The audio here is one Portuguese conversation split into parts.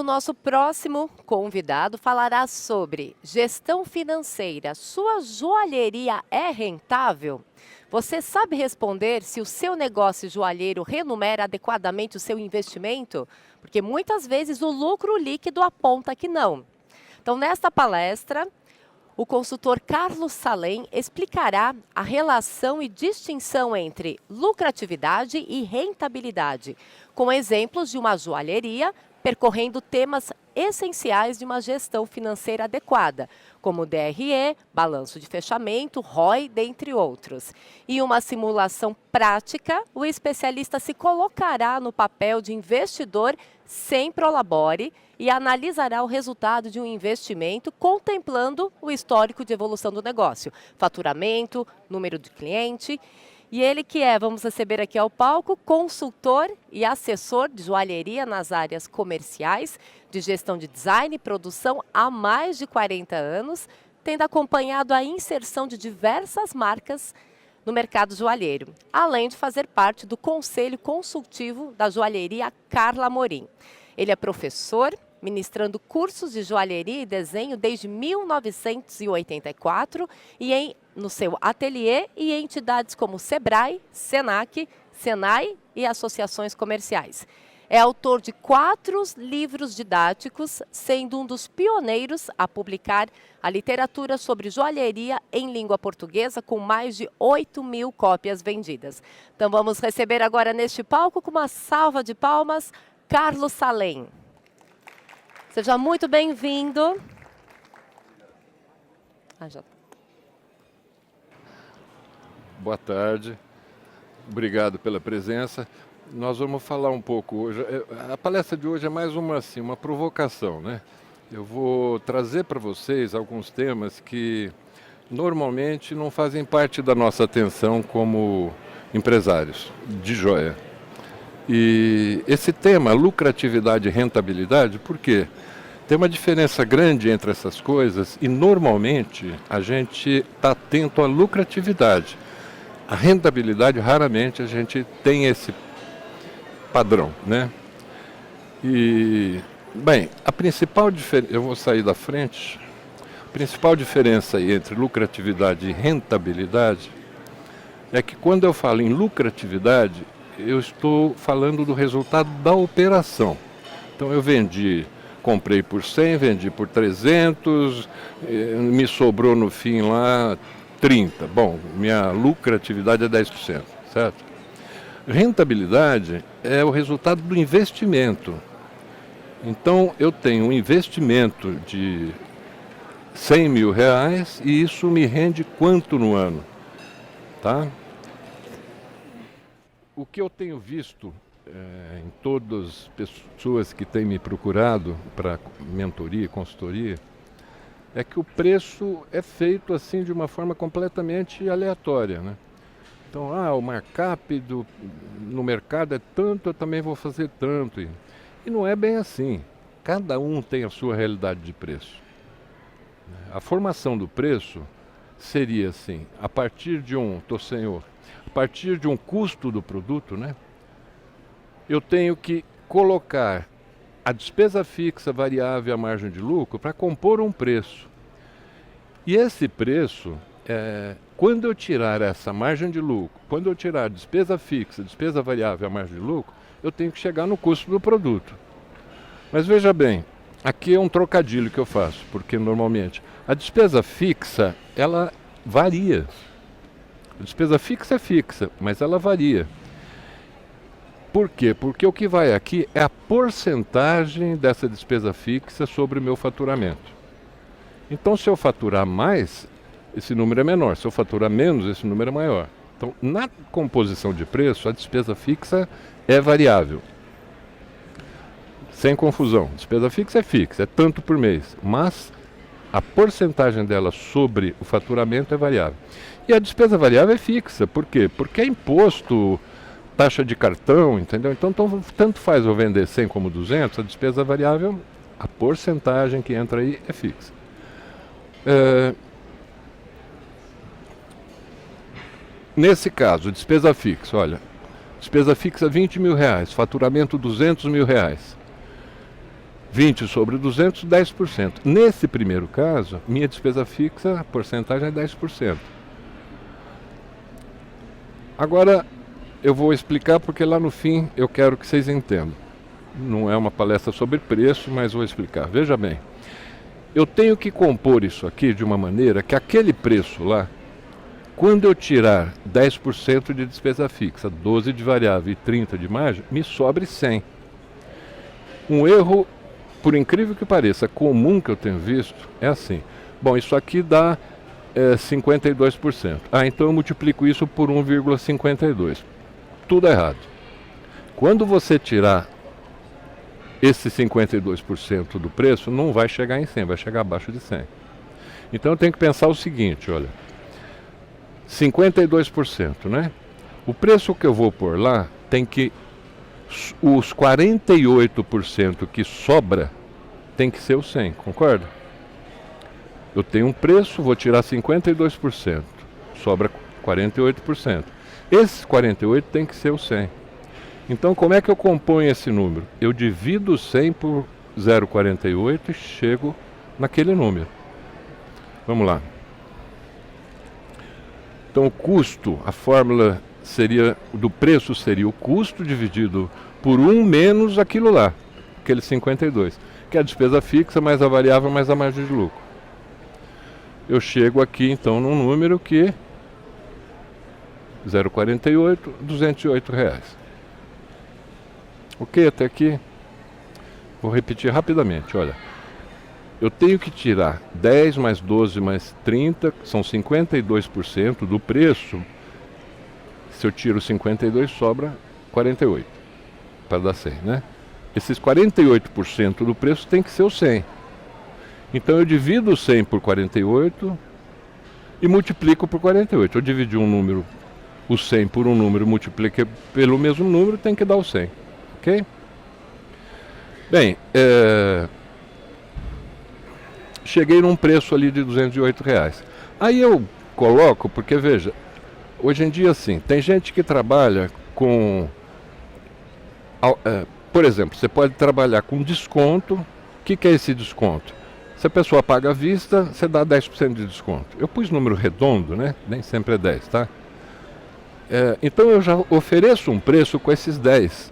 nosso próximo convidado falará sobre gestão financeira. Sua joalheria é rentável? Você sabe responder se o seu negócio joalheiro remunera adequadamente o seu investimento? Porque muitas vezes o lucro líquido aponta que não. Então, nesta palestra, o consultor Carlos Salem explicará a relação e distinção entre lucratividade e rentabilidade, com exemplos de uma joalheria percorrendo temas essenciais de uma gestão financeira adequada, como DRE, balanço de fechamento, ROI, dentre outros. Em uma simulação prática, o especialista se colocará no papel de investidor sem prolabore e analisará o resultado de um investimento contemplando o histórico de evolução do negócio, faturamento, número de cliente. E ele que é, vamos receber aqui ao palco, consultor e assessor de joalheria nas áreas comerciais, de gestão de design e produção há mais de 40 anos, tendo acompanhado a inserção de diversas marcas no mercado joalheiro, além de fazer parte do Conselho Consultivo da Joalheria Carla Amorim. Ele é professor, ministrando cursos de joalheria e desenho desde 1984 e no seu ateliê e em entidades como Sebrae, Senac, Senai e associações comerciais. É autor de 4 livros didáticos, sendo um dos pioneiros a publicar a literatura sobre joalheria em língua portuguesa, com mais de 8.000 cópias vendidas. Então vamos receber agora neste palco, com uma salva de palmas, Carlos Salem. Seja muito bem-vindo. Boa tarde, obrigado pela presença. Nós vamos falar um pouco hoje. A palestra de hoje é mais uma provocação, né? Eu vou trazer para vocês alguns temas que normalmente não fazem parte da nossa atenção como empresários de joia. E esse tema, lucratividade e rentabilidade, por quê? Tem uma diferença grande entre essas coisas e normalmente a gente está atento à lucratividade. A rentabilidade, raramente a gente tem esse padrão, né? E, bem, a principal diferença, eu vou sair da frente, a principal diferença aí entre lucratividade e rentabilidade é que quando eu falo em lucratividade, eu estou falando do resultado da operação. Então eu comprei por 100, vendi por 300, me sobrou no fim lá 30. Bom, minha lucratividade é 10%, certo? Rentabilidade é o resultado do investimento. Então, eu tenho um investimento de 100 mil reais e isso me rende quanto no ano? Tá? O que eu tenho visto em todas as pessoas que têm me procurado para mentoria e consultoria é que o preço é feito assim de uma forma completamente aleatória, né? Então, o markup no mercado é tanto, eu também vou fazer tanto. E não é bem assim. Cada um tem a sua realidade de preço. A formação do preço seria assim, a partir de a partir de um custo do produto, né? Eu tenho que colocar a despesa fixa, variável e a margem de lucro para compor um preço. E esse preço, quando eu tirar essa margem de lucro, quando eu tirar a despesa fixa, despesa variável e a margem de lucro, eu tenho que chegar no custo do produto. Mas veja bem, aqui é um trocadilho que eu faço, porque normalmente a despesa fixa, ela varia. A despesa fixa é fixa, mas ela varia. Por quê? Porque o que vai aqui é a porcentagem dessa despesa fixa sobre o meu faturamento. Então, se eu faturar mais, esse número é menor. Se eu faturar menos, esse número é maior. Então, na composição de preço, a despesa fixa é variável. Sem confusão. Despesa fixa, é tanto por mês. Mas a porcentagem dela sobre o faturamento é variável. E a despesa variável é fixa. Por quê? Porque é imposto, taxa de cartão, entendeu? Então, tanto faz eu vender 100 como 200, a despesa variável, a porcentagem que entra aí é fixa. Nesse caso, despesa fixa, olha, despesa fixa 20 mil reais, faturamento 200 mil reais. 20 sobre 200, 10%. Nesse primeiro caso, minha despesa fixa, a porcentagem é 10%. Agora, eu vou explicar porque lá no fim eu quero que vocês entendam. Não é uma palestra sobre preço, mas vou explicar. Veja bem, eu tenho que compor isso aqui de uma maneira que aquele preço lá, quando eu tirar 10% de despesa fixa, 12 de variável e 30 de margem, me sobre 100. Um erro, por incrível que pareça, comum que eu tenho visto, é assim. Bom, isso aqui dá 52%. Então eu multiplico isso por 1,52. Tudo errado. Quando você tirar esse 52% do preço, não vai chegar em 100, vai chegar abaixo de 100. Então eu tenho que pensar o seguinte, olha. 52%, né? O preço que eu vou pôr lá tem que... Os 48% que sobra tem que ser o 100, concorda? Eu tenho um preço, vou tirar 52%, sobra 48%. Esses 48% tem que ser o 100. Então como é que eu componho esse número? Eu divido 100 por 0,48 e chego naquele número. Vamos lá. Então o custo, a fórmula seria, do preço seria o custo dividido por 1 menos aquilo lá, aquele 52, que é a despesa fixa mais a variável mais a margem de lucro. Eu chego aqui então num número que 0,48, R$208. Ok, até aqui? Vou repetir rapidamente, olha. Eu tenho que tirar 10 mais 12 mais 30, são 52% do preço. Se eu tiro 52, sobra 48, para dar 100, né? Esses 48% do preço tem que ser o 100. Então eu divido o 100 por 48 e multiplico por 48. Eu dividi um número, o 100 por um número, multipliquei pelo mesmo número, tem que dar o 100, ok? Bem, cheguei num preço ali de R$208. Aí eu coloco, porque veja, hoje em dia assim, tem gente que trabalha com... por exemplo, você pode trabalhar com desconto. O que é esse desconto? Se a pessoa paga à vista, você dá 10% de desconto. Eu pus número redondo, né? Nem sempre é 10, tá? Então eu já ofereço um preço com esses 10.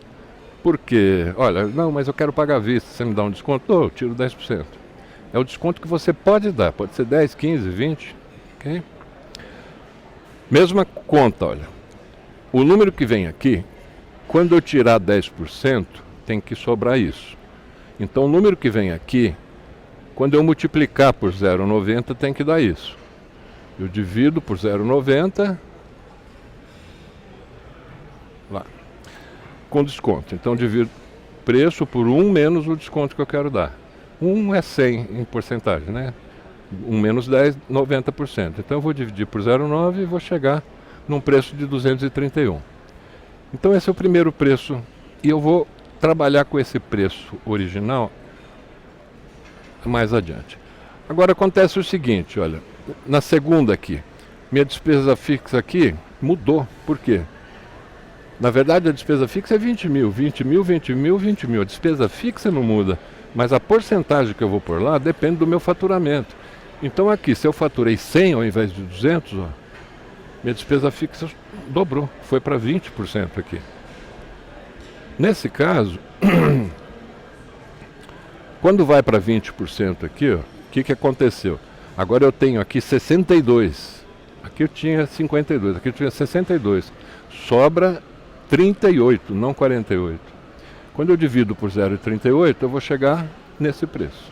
Porque, olha, não, mas eu quero pagar à vista, você me dá um desconto? Não, eu tiro 10%. É o desconto que você pode dar, pode ser 10, 15, 20, ok? Mesma conta, olha. O número que vem aqui, quando eu tirar 10%, tem que sobrar isso. Então o número que vem aqui, quando eu multiplicar por 0,90, tem que dar isso. Eu divido por 0,90, lá, com desconto. Então divido preço por 1 menos o desconto que eu quero dar. 1 é 100 em porcentagem, né? 1 menos 10, 90%. Então eu vou dividir por 0,9 e vou chegar num preço de 231. Então esse é o primeiro preço. E eu vou trabalhar com esse preço original mais adiante. Agora acontece o seguinte, olha. Na segunda aqui, minha despesa fixa aqui mudou. Por quê? Na verdade a despesa fixa é 20 mil, 20 mil, 20 mil, 20 mil. A despesa fixa não muda. Mas a porcentagem que eu vou pôr lá depende do meu faturamento. Então aqui, se eu faturei 100 ao invés de 200, ó, minha despesa fixa dobrou, foi para 20% aqui. Nesse caso, quando vai para 20% aqui, ó, o que aconteceu? Agora eu tenho aqui 62, aqui eu tinha 52, aqui eu tinha 62, sobra 38, não 48. Quando eu divido por 0,38, eu vou chegar nesse preço.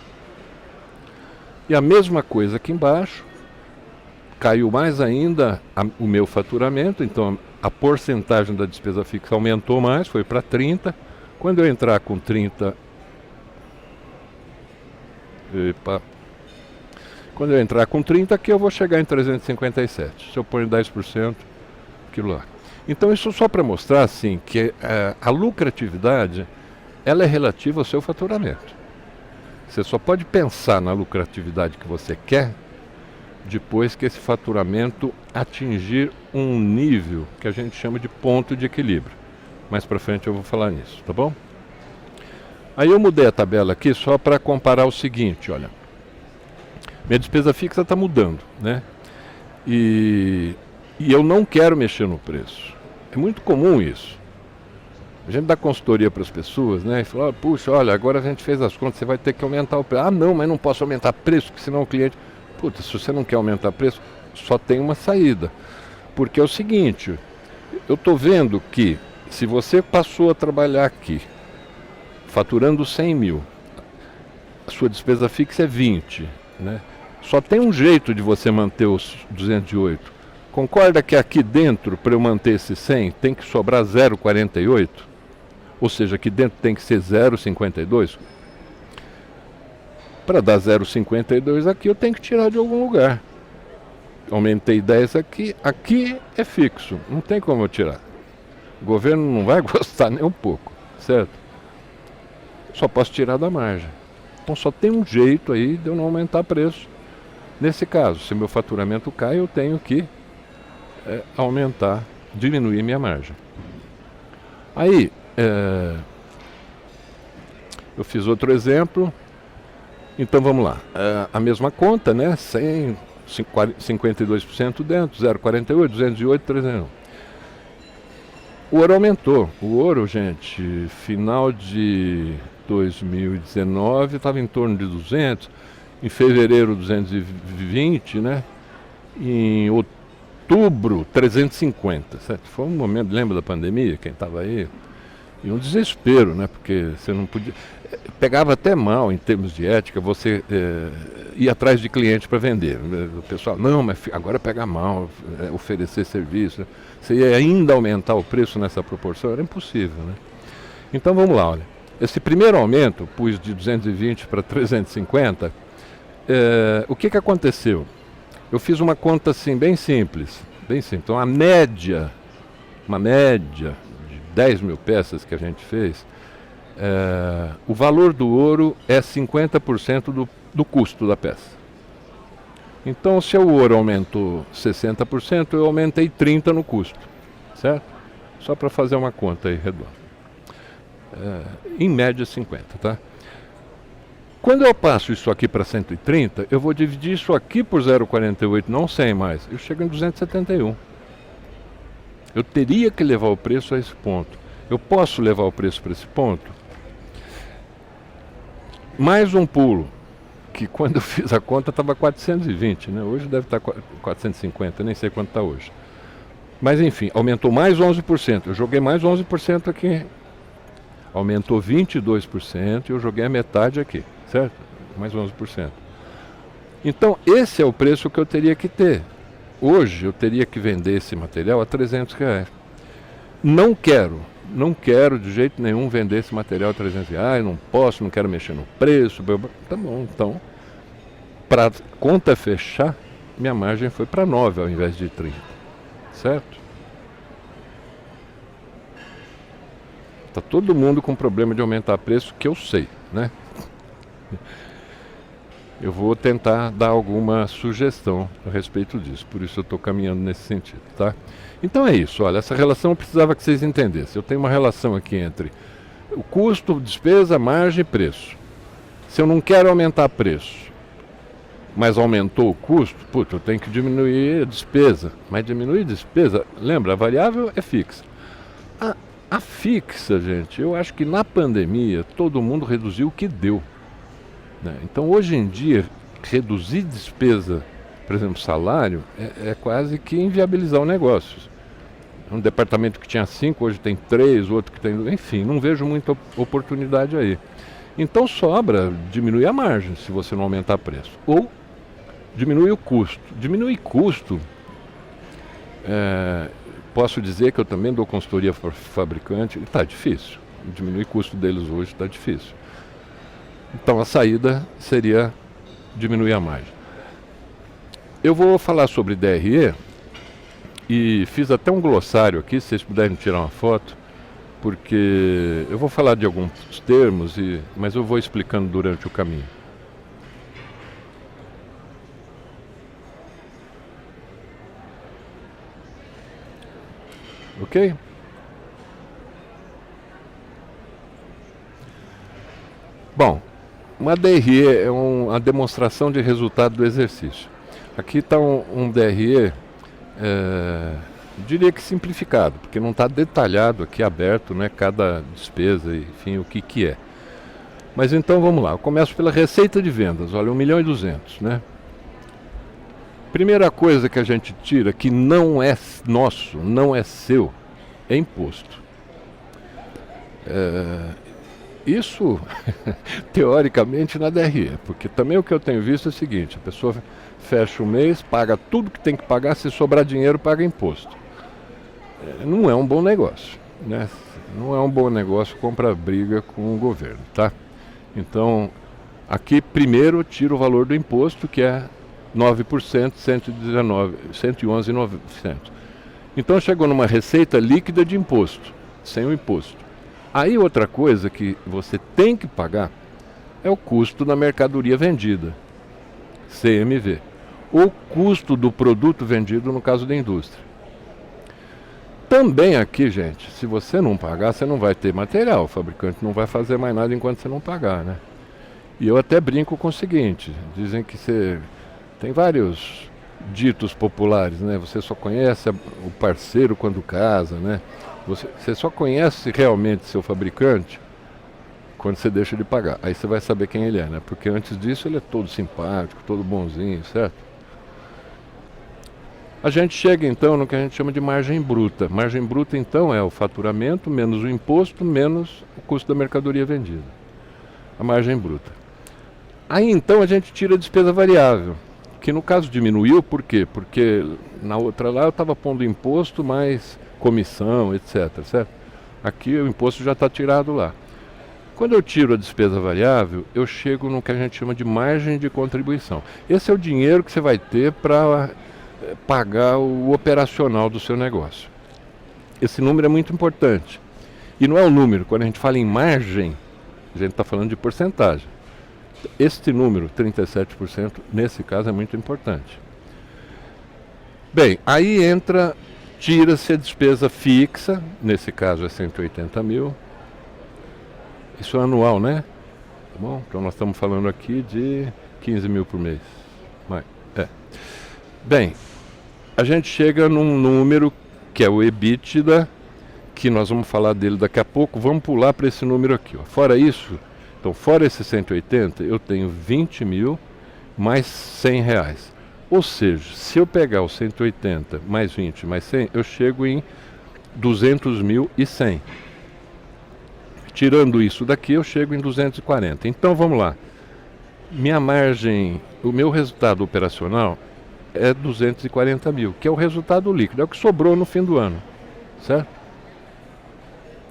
E a mesma coisa aqui embaixo, caiu mais ainda o meu faturamento, então a porcentagem da despesa fixa aumentou mais, foi para 30. Quando eu entrar com 30... Quando eu entrar com 30 aqui, eu vou chegar em 357. Se eu ponho 10%, aquilo lá. Então isso só para mostrar assim que a lucratividade ela é relativa ao seu faturamento. Você só pode pensar na lucratividade que você quer depois que esse faturamento atingir um nível que a gente chama de ponto de equilíbrio. Mais para frente eu vou falar nisso, tá bom? Aí eu mudei a tabela aqui só para comparar o seguinte, olha. Minha despesa fixa está mudando, né? E eu não quero mexer no preço. É muito comum isso. A gente dá consultoria para as pessoas, né? E fala, puxa, olha, agora a gente fez as contas, você vai ter que aumentar o preço. Ah, não, mas não posso aumentar preço, porque senão o cliente... Puta, se você não quer aumentar preço, só tem uma saída. Porque é o seguinte, eu estou vendo que se você passou a trabalhar aqui, faturando 100 mil, a sua despesa fixa é 20, né? Só tem um jeito de você manter os 208. Concorda que aqui dentro, para eu manter esse 100, tem que sobrar 0,48? Ou seja, aqui dentro tem que ser 0,52? Para dar 0,52 aqui, eu tenho que tirar de algum lugar. Aumentei 10 aqui, aqui é fixo, não tem como eu tirar. O governo não vai gostar nem um pouco, certo? Só posso tirar da margem. Então só tem um jeito aí de eu não aumentar preço. Nesse caso, se meu faturamento cai, eu tenho que aumentar, diminuir minha margem. Aí, eu fiz outro exemplo. Então vamos lá. A mesma conta, né? 100, 52% dentro, 0,48, 208, 301. O ouro aumentou. O ouro, gente, final de 2019 estava em torno de 200. Em fevereiro, 220, né? Em outubro, 350. Certo? Foi um momento, lembra da pandemia, quem estava aí? E um desespero, né? Porque você não podia... Pegava até mal em termos de ética você ir atrás de cliente para vender. O pessoal, não, mas agora pega mal oferecer serviço. Você ia ainda aumentar o preço nessa proporção? Era impossível, né? Então vamos lá, olha. Esse primeiro aumento, pus de 220 para 350, o que aconteceu? Eu fiz uma conta assim, bem simples. Então a média, uma média de 10 mil peças que a gente fez, o valor do ouro é 50% do custo da peça. Então, se o ouro aumentou 60%, eu aumentei 30% no custo, certo? Só para fazer uma conta aí redonda. Em média 50, tá? Quando eu passo isso aqui para 130, eu vou dividir isso aqui por 0,48, não 100 mais. Eu chego em 271. Eu teria que levar o preço a esse ponto. Eu posso levar o preço para esse ponto? Mais um pulo, que quando eu fiz a conta estava 420, né? Hoje deve estar 450, nem sei quanto está hoje. Mas enfim, aumentou mais 11%. Eu joguei mais 11% aqui. Aumentou 22% e eu joguei a metade aqui, certo? Mais 11%. Então, esse é o preço que eu teria que ter. Hoje, eu teria que vender esse material a R$300. Não quero de jeito nenhum vender esse material a R$300. Não posso, não quero mexer no preço. Tá bom, então, para conta fechar, minha margem foi para 9 ao invés de 30, certo? Está todo mundo com problema de aumentar preço, que eu sei, né? Eu vou tentar dar alguma sugestão a respeito disso, por isso eu estou caminhando nesse sentido, tá? Então é isso, olha, essa relação eu precisava que vocês entendessem. Eu tenho uma relação aqui entre o custo, despesa, margem e preço. Se eu não quero aumentar preço, mas aumentou o custo, eu tenho que diminuir a despesa. Mas diminuir a despesa, lembra, a variável é fixa. A fixa, gente, eu acho que na pandemia todo mundo reduziu o que deu, né? Então hoje em dia, reduzir despesa, por exemplo, salário, é quase que inviabilizar o negócio. Um departamento que tinha 5, hoje tem 3, outro que tem... Enfim, não vejo muita oportunidade aí. Então sobra diminuir a margem, se você não aumentar preço. Ou diminuir o custo. Diminuir custo... Posso dizer que eu também dou consultoria para fabricante, e está difícil. Diminuir o custo deles hoje está difícil. Então a saída seria diminuir a margem. Eu vou falar sobre DRE e fiz até um glossário aqui, se vocês puderem tirar uma foto, porque eu vou falar de alguns termos, mas eu vou explicando durante o caminho. Ok? Bom, uma DRE é uma demonstração de resultado do exercício. Aqui está um DRE, diria que simplificado, porque não está detalhado aqui, aberto, né, cada despesa, enfim, o que é. Mas então vamos lá, eu começo pela receita de vendas, olha, 1.200.000, né? Primeira coisa que a gente tira, que não é nosso, não é seu, é imposto. Isso, teoricamente, na DRE, porque também o que eu tenho visto é o seguinte, a pessoa fecha o mês, paga tudo que tem que pagar, se sobrar dinheiro, paga imposto. Não é um bom negócio, né? Não é um bom negócio, compra briga com o governo, tá? Então, aqui primeiro tira o valor do imposto, que é 9%, 111,900. Então chegou numa receita líquida de imposto, sem o imposto. Aí outra coisa que você tem que pagar é o custo da mercadoria vendida, CMV. O custo do produto vendido no caso da indústria. Também aqui, gente, se você não pagar, você não vai ter material. O fabricante não vai fazer mais nada enquanto você não pagar, né? E eu até brinco com o seguinte, dizem que você... Tem vários ditos populares, né? Você só conhece o parceiro quando casa, né? Você só conhece realmente seu fabricante quando você deixa de pagar. Aí você vai saber quem ele é, né? Porque antes disso ele é todo simpático, todo bonzinho, certo? A gente chega então no que a gente chama de margem bruta. Margem bruta então é o faturamento menos o imposto menos o custo da mercadoria vendida. A margem bruta. Aí então a gente tira a despesa variável, que no caso diminuiu, por quê? Porque na outra lá eu estava pondo imposto mais comissão, etc. Certo? Aqui o imposto já está tirado lá. Quando eu tiro a despesa variável, eu chego no que a gente chama de margem de contribuição. Esse é o dinheiro que você vai ter para pagar o operacional do seu negócio. Esse número é muito importante. E não é o número, quando a gente fala em margem, a gente está falando de porcentagem. Este número, 37%, nesse caso é muito importante. Bem, aí tira-se a despesa fixa, nesse caso é 180.000. Isso é anual, né? Tá bom? Então nós estamos falando aqui de 15.000 por mês. Bem, a gente chega num número que é o EBITDA, que nós vamos falar dele daqui a pouco. Vamos pular para esse número aqui, ó. Fora isso, então fora esses 180, eu tenho 20.000 mais R$100. Ou seja, se eu pegar os 180 mais 20 mais 100, eu chego em 200.100. Tirando isso daqui, eu chego em 240. Então vamos lá. Minha margem, o meu resultado operacional é 240.000, que é o resultado líquido, é o que sobrou no fim do ano, certo?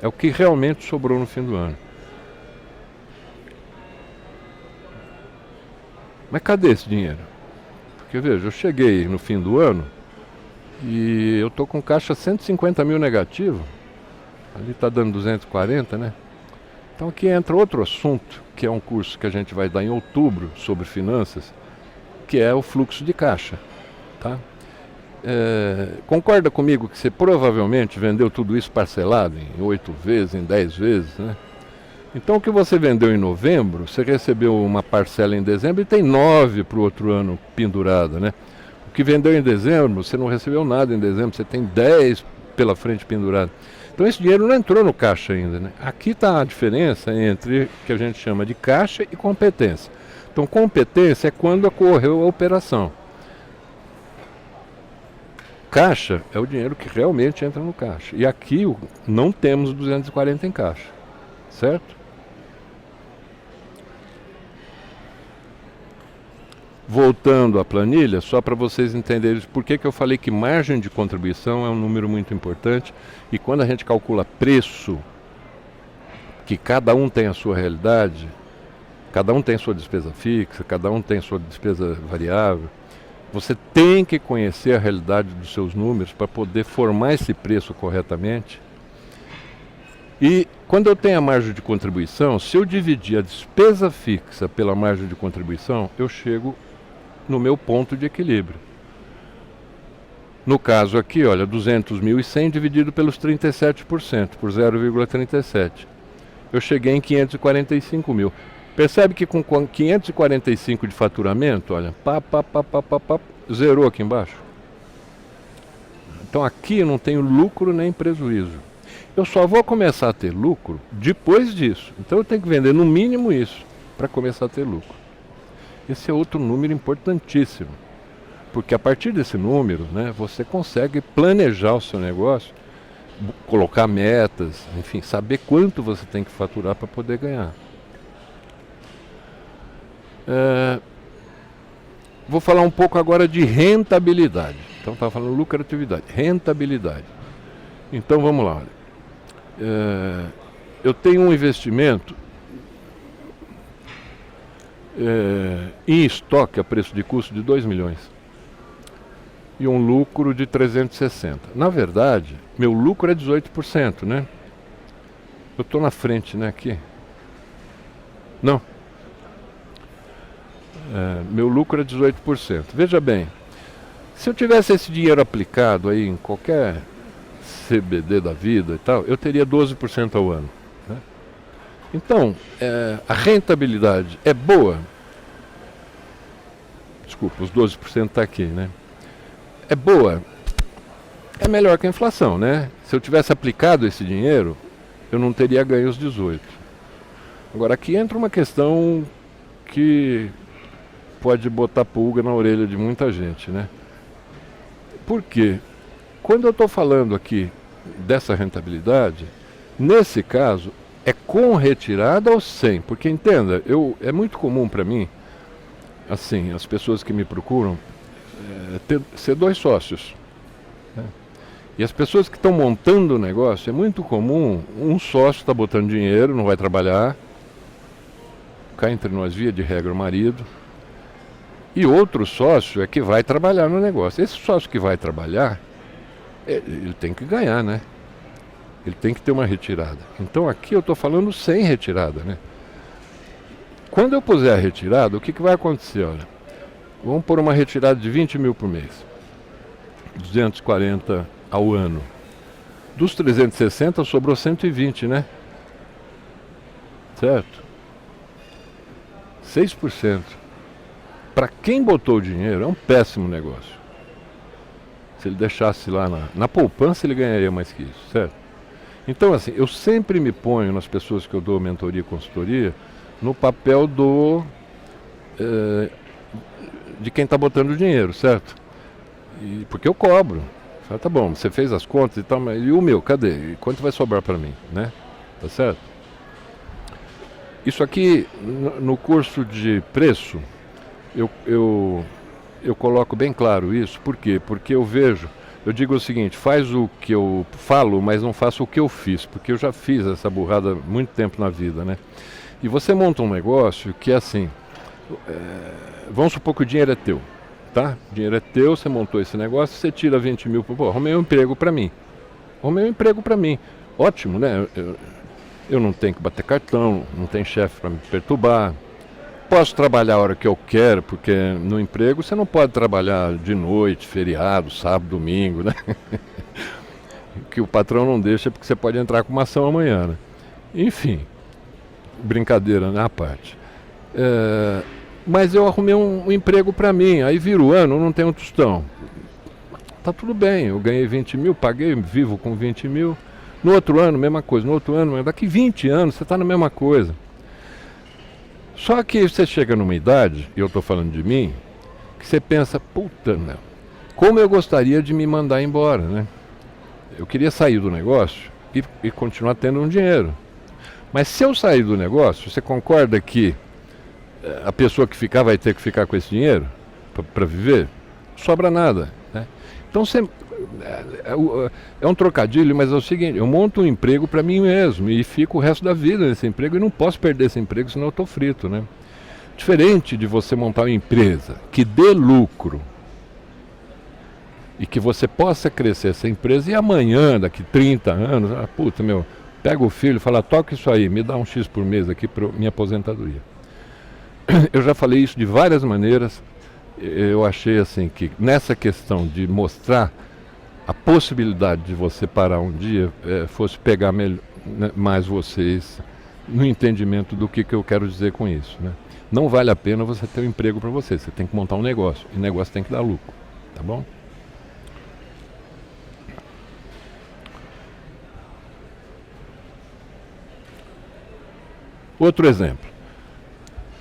É o que realmente sobrou no fim do ano. Mas cadê esse dinheiro? Porque veja, eu cheguei no fim do ano e eu estou com caixa 150.000 negativo, ali está dando 240, né? Então aqui entra outro assunto, que é um curso que a gente vai dar em outubro sobre finanças, que é o fluxo de caixa. Tá? Concorda comigo que você provavelmente vendeu tudo isso parcelado em 8 vezes, em 10 vezes, né? Então o que você vendeu em novembro, você recebeu uma parcela em dezembro e tem 9 para o outro ano pendurada, né? O que vendeu em dezembro, você não recebeu nada em dezembro, você tem 10 pela frente pendurado. Então esse dinheiro não entrou no caixa ainda, né? Aqui está a diferença entre o que a gente chama de caixa e competência. Então competência é quando ocorreu a operação. Caixa é o dinheiro que realmente entra no caixa. E aqui não temos 240 em caixa, certo? Voltando à planilha, só para vocês entenderem por que eu falei que margem de contribuição é um número muito importante. E quando a gente calcula preço, que cada um tem a sua realidade, cada um tem sua despesa fixa, cada um tem sua despesa variável, você tem que conhecer a realidade dos seus números para poder formar esse preço corretamente. E quando eu tenho a margem de contribuição, se eu dividir a despesa fixa pela margem de contribuição, eu chego no meu ponto de equilíbrio. No caso aqui, olha, 200.100 dividido pelos 37%, por 0,37. Eu cheguei em 545.000. Percebe que com 545 de faturamento, olha, zerou aqui embaixo. Então aqui eu não tenho lucro nem prejuízo. Eu só vou começar a ter lucro depois disso. Então eu tenho que vender no mínimo isso para começar a ter lucro. Esse é outro número importantíssimo. Porque a partir desse número, né, você consegue planejar o seu negócio, colocar metas, enfim, saber quanto você tem que faturar para poder ganhar. Vou falar um pouco agora de rentabilidade. Então estava falando lucratividade, rentabilidade. Então vamos lá. Olha. Eu tenho um investimento em estoque a preço de custo de 2 milhões e um lucro de 360. Na verdade, meu lucro é 18%, né? Eu estou na frente, né, aqui? Não. Meu lucro é 18%. Veja bem, se eu tivesse esse dinheiro aplicado aí em qualquer CBD da vida e tal, eu teria 12% ao ano. Né? Então, a rentabilidade é boa. Desculpa, os 12% está aqui, né? É boa. É melhor que a inflação, né? Se eu tivesse aplicado esse dinheiro, eu não teria ganho os 18%. Agora, aqui entra uma questão que pode botar pulga na orelha de muita gente, né? Por quê? Quando eu estou falando aqui dessa rentabilidade, nesse caso, é com retirada ou sem? Porque, entenda, é muito comum para mim, assim, as pessoas que me procuram, ser 2 sócios. Né? E as pessoas que estão montando o negócio, é muito comum, um sócio está botando dinheiro, não vai trabalhar, cá entre nós, via de regra, o marido, e outro sócio é que vai trabalhar no negócio. Esse sócio que vai trabalhar, ele tem que ganhar, né? Ele tem que ter uma retirada. Então aqui eu estou falando sem retirada, né? Quando eu puser a retirada, o que vai acontecer? Olha, vamos pôr uma retirada de 20 mil por mês. 240 ao ano. Dos 360 sobrou 120, né? Certo? 6%. Para quem botou o dinheiro, é um péssimo negócio. Se ele deixasse lá na poupança, ele ganharia mais que isso, certo? Então, assim, eu sempre me ponho nas pessoas que eu dou mentoria e consultoria no papel de quem está botando o dinheiro, certo? Porque eu cobro. Fala, tá bom, você fez as contas e tal, mas e o meu, cadê? E quanto vai sobrar para mim, né? Tá certo? Isso aqui, no curso de preço, eu coloco bem claro isso. Por quê? Porque eu digo o seguinte, faz o que eu falo, mas não faça o que eu fiz, porque eu já fiz essa burrada muito tempo na vida, né? E você monta um negócio que é assim, vamos supor que o dinheiro é teu, tá? O dinheiro é teu, você montou esse negócio, você tira 20 mil, pô, arrumei um emprego para mim. Ótimo, né? Eu não tenho que bater cartão, não tem chefe para me perturbar. Posso trabalhar a hora que eu quero, porque no emprego você não pode trabalhar de noite, feriado, sábado, domingo, né? Que o patrão não deixa porque você pode entrar com uma ação amanhã, né? Enfim, brincadeira, né, à parte. Mas eu arrumei um emprego para mim, aí vira o ano, não tem um tostão. Tá tudo bem, eu ganhei 20 mil, paguei, vivo com 20 mil. No outro ano, mesma coisa. No outro ano, daqui 20 anos, você está na mesma coisa. Só que você chega numa idade, e eu estou falando de mim, que você pensa, puta, meu, como eu gostaria de me mandar embora, né? Eu queria sair do negócio e continuar tendo um dinheiro. Mas se eu sair do negócio, você concorda que a pessoa que ficar vai ter que ficar com esse dinheiro para viver? Não sobra nada, né? Então você... É um trocadilho, mas é o seguinte, eu monto um emprego para mim mesmo e fico o resto da vida nesse emprego e não posso perder esse emprego, senão eu estou frito, né? Diferente de você montar uma empresa que dê lucro e que você possa crescer essa empresa e amanhã, daqui 30 anos, puta, meu, pega o filho e fala, toca isso aí, me dá um X por mês aqui para minha aposentadoria. Eu já falei isso de várias maneiras, eu achei assim que nessa questão de mostrar a possibilidade de você parar um dia fosse pegar mais vocês no entendimento do que eu quero dizer com isso, né? Não vale a pena você ter um emprego para você, você tem que montar um negócio, e o negócio tem que dar lucro, tá bom? Outro exemplo,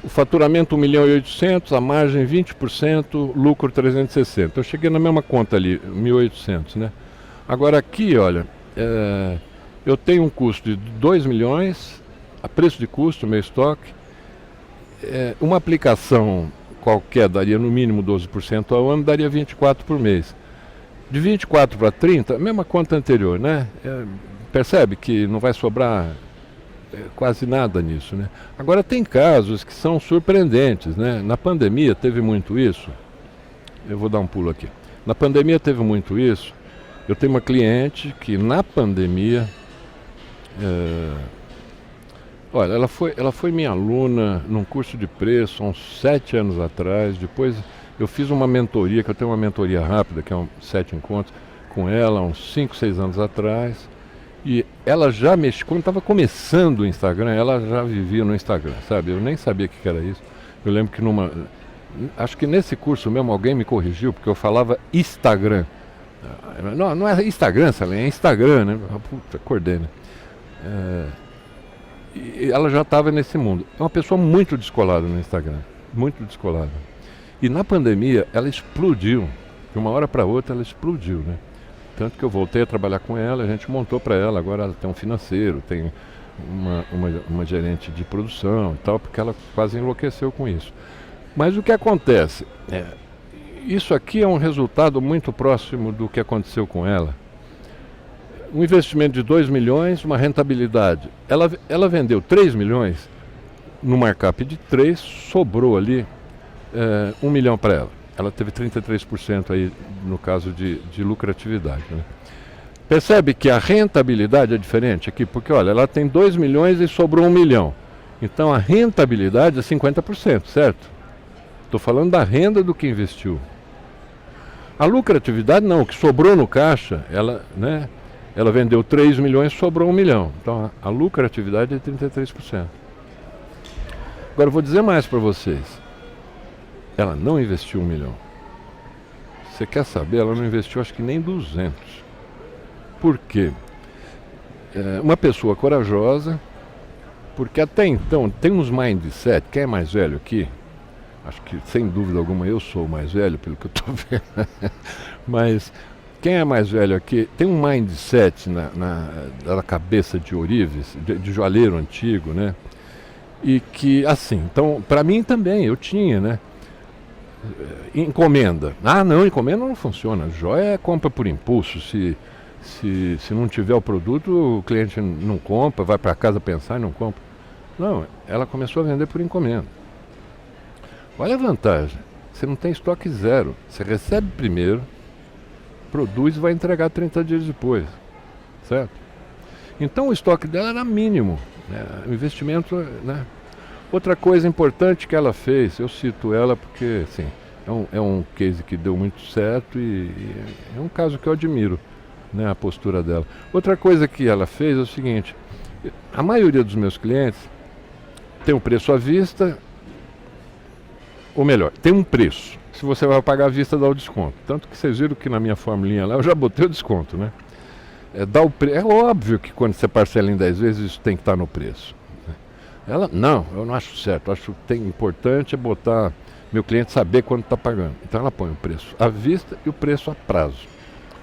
o faturamento 1.800.000, a margem 20%, lucro 360. Eu cheguei na mesma conta ali, 1.800, né? Agora aqui, olha, eu tenho um custo de 2 milhões, a preço de custo, meu estoque. Uma aplicação qualquer daria no mínimo 12% ao ano, daria 24 por mês. De 24 para 30, mesma conta anterior, né? Percebe que não vai sobrar quase nada nisso, né? Agora tem casos que são surpreendentes, né? Na pandemia teve muito isso. Eu vou dar um pulo aqui. Na pandemia teve muito isso. Eu tenho uma cliente que na pandemia, olha, ela foi minha aluna num curso de preço há uns 7 anos atrás. Depois eu fiz uma mentoria, que eu tenho uma mentoria rápida, que é 7 encontros, com ela há uns 5, 6 anos atrás. E ela já mexia, quando estava começando o Instagram, ela já vivia no Instagram, sabe? Eu nem sabia o que era isso. Eu lembro que acho que nesse curso mesmo alguém me corrigiu, porque eu falava Instagram. Não é Instagram, sabe? É Instagram, né? Puta, acordei, né? E ela já estava nesse mundo. É uma pessoa muito descolada no Instagram, muito descolada. E na pandemia ela explodiu, de uma hora para outra ela explodiu, né? Tanto que eu voltei a trabalhar com ela, a gente montou para ela, agora ela tem um financeiro, tem uma gerente de produção e tal, porque ela quase enlouqueceu com isso. Mas o que acontece? Isso aqui é um resultado muito próximo do que aconteceu com ela. Um investimento de 2 milhões, uma rentabilidade. Ela vendeu 3 milhões, no markup de 3, sobrou ali 1 milhão para ela. Ela teve 33% aí no caso de lucratividade, né? Percebe que a rentabilidade é diferente aqui, porque olha, ela tem 2 milhões e sobrou 1 milhão. Então a rentabilidade é 50%, certo? Estou falando da renda do que investiu. A lucratividade não, o que sobrou no caixa, ela vendeu 3 milhões e sobrou 1 milhão. Então a lucratividade é 33%. Agora eu vou dizer mais para vocês. Ela não investiu 1 milhão. Você quer saber? Ela não investiu acho que nem 200. Por quê? Uma pessoa corajosa, porque até então tem uns mindset. Quem é mais velho aqui? Acho que sem dúvida alguma eu sou o mais velho, pelo que eu estou vendo. Mas quem é mais velho aqui tem um mindset na cabeça de ourives, de joalheiro antigo, né? E que, assim, então, para mim também, eu tinha, né? Encomenda. Não, encomenda não funciona. Joia é compra por impulso. Se não tiver o produto, o cliente não compra, vai para casa pensar e não compra. Não, ela começou a vender por encomenda. Olha a vantagem. Você não tem estoque zero. Você recebe primeiro, produz e vai entregar 30 dias depois. Certo? Então o estoque dela era mínimo, né? O investimento, né? Outra coisa importante que ela fez, eu cito ela porque, assim, é um case que deu muito certo e é um caso que eu admiro, né, a postura dela. Outra coisa que ela fez é o seguinte, a maioria dos meus clientes tem um preço à vista, ou melhor, tem um preço. Se você vai pagar à vista, dá o desconto. Tanto que vocês viram que na minha formulinha lá eu já botei o desconto, né? É óbvio que quando você parcela em 10 vezes isso tem que estar no preço. Não, eu não acho certo. Acho que importante é botar meu cliente saber quanto está pagando. Então ela põe o preço à vista e o preço a prazo.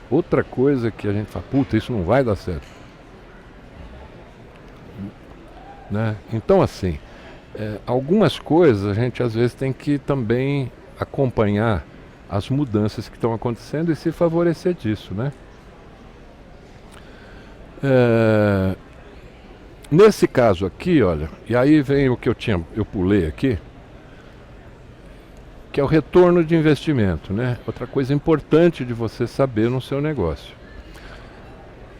Outra coisa que a gente fala, puta, isso não vai dar certo. Né? Então assim, algumas coisas a gente às vezes tem que também acompanhar as mudanças que estão acontecendo e se favorecer disso, né? Nesse caso aqui, olha, e aí vem o que eu pulei aqui, que é o retorno de investimento, né? Outra coisa importante de você saber no seu negócio.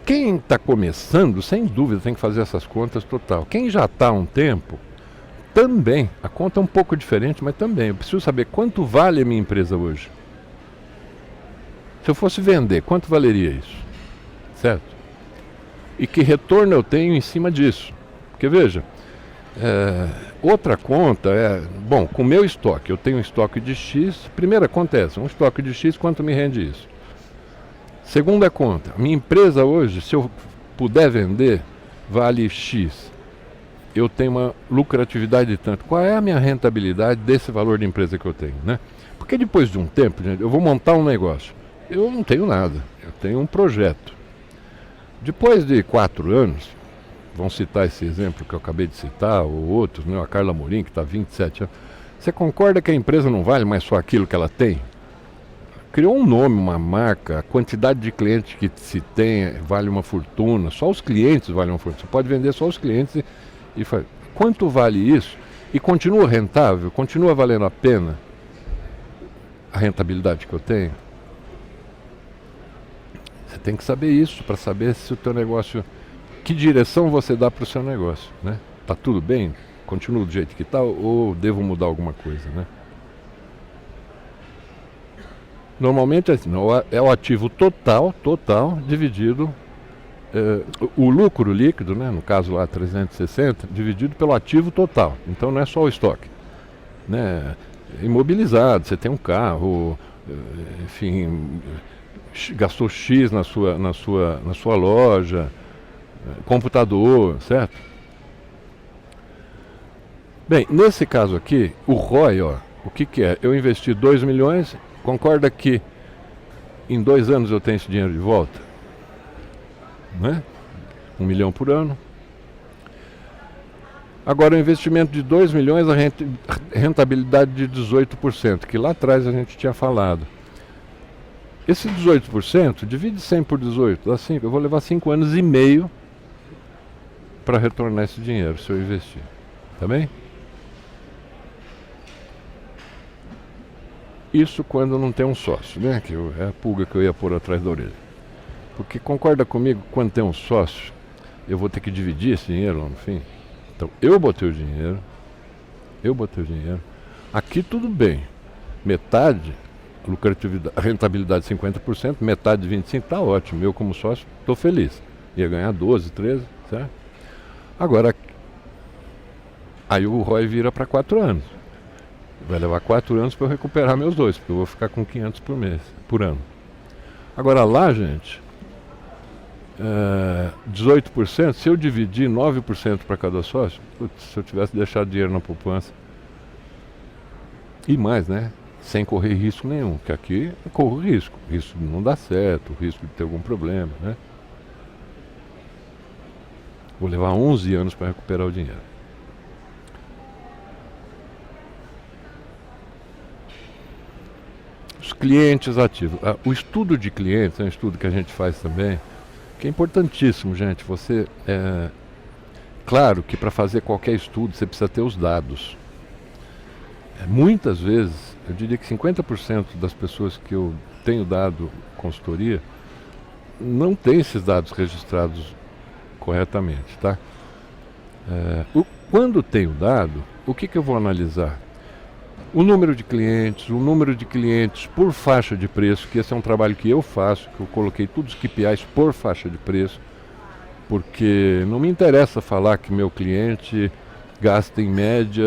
Quem está começando, sem dúvida, tem que fazer essas contas total. Quem já está há um tempo, também, a conta é um pouco diferente, mas também, eu preciso saber quanto vale a minha empresa hoje. Se eu fosse vender, quanto valeria isso? Certo? E que retorno eu tenho em cima disso? Porque veja, Outra conta é, bom, com o meu estoque, eu tenho um estoque de X, primeira conta é essa, um estoque de X, quanto me rende isso? Segunda conta, minha empresa hoje, se eu puder vender, vale X. Eu tenho uma lucratividade de tanto. Qual é a minha rentabilidade desse valor de empresa que eu tenho, né? Porque depois de um tempo, gente, eu vou montar um negócio. Eu não tenho nada, eu tenho um projeto. Depois de 4 anos, vamos citar esse exemplo que eu acabei de citar, ou outros, né? A Carla Morim, que está há 27 anos. Você concorda que a empresa não vale mais só aquilo que ela tem? Criou um nome, uma marca, a quantidade de clientes que se tem vale uma fortuna, só os clientes valem uma fortuna. Você pode vender só os clientes e faz. Quanto vale isso? E continua rentável? Continua valendo a pena a rentabilidade que eu tenho? Você tem que saber isso para saber se o teu negócio, que direção você dá para o seu negócio, né? Tá tudo bem? Continua do jeito que está ou devo mudar alguma coisa, né? Normalmente é o ativo total dividido, o lucro líquido, né, no caso lá 360, dividido pelo ativo total. Então não é só o estoque, né? Imobilizado, você tem um carro, enfim, gastou X na sua loja, computador, certo? Bem, nesse caso aqui, o ROI, ó, o que é? Eu investi 2 milhões, concorda que em 2 anos eu tenho esse dinheiro de volta? Né? 1 milhão por ano. Agora o investimento de 2 milhões, a rentabilidade de 18%, que lá atrás a gente tinha falado. Esse 18%, divide 100 por 18, dá 5, eu vou levar 5 anos e meio para retornar esse dinheiro, se eu investir. Tá bem? Isso quando não tem um sócio, né? Que é a pulga que eu ia pôr atrás da orelha. Porque concorda comigo, quando tem um sócio, eu vou ter que dividir esse dinheiro lá no fim. Então, eu botei o dinheiro. Aqui tudo bem. Metade, lucratividade, rentabilidade 50%, metade de 25%, tá ótimo. Eu como sócio, estou feliz. Ia ganhar 12, 13, certo? Agora, aí o ROI vira para 4 anos. Vai levar 4 anos para eu recuperar meus 2, porque eu vou ficar com 500 por ano. Agora lá, gente, 18%, se eu dividir 9% para cada sócio, putz, se eu tivesse deixado dinheiro na poupança, e mais, né? Sem correr risco nenhum, porque aqui eu corro risco de não dar certo, risco de ter algum problema, né? Vou levar 11 anos para recuperar o dinheiro. Os clientes ativos. O estudo de clientes é um estudo que a gente faz também, que é importantíssimo, gente. Claro que para fazer qualquer estudo você precisa ter os dados. Muitas vezes, eu diria que 50% das pessoas que eu tenho dado consultoria não tem esses dados registrados corretamente, tá? Quando tenho dado, o que eu vou analisar? O número de clientes por faixa de preço, que esse é um trabalho que eu faço, que eu coloquei todos os KPIs por faixa de preço, porque não me interessa falar que meu cliente gasta em média,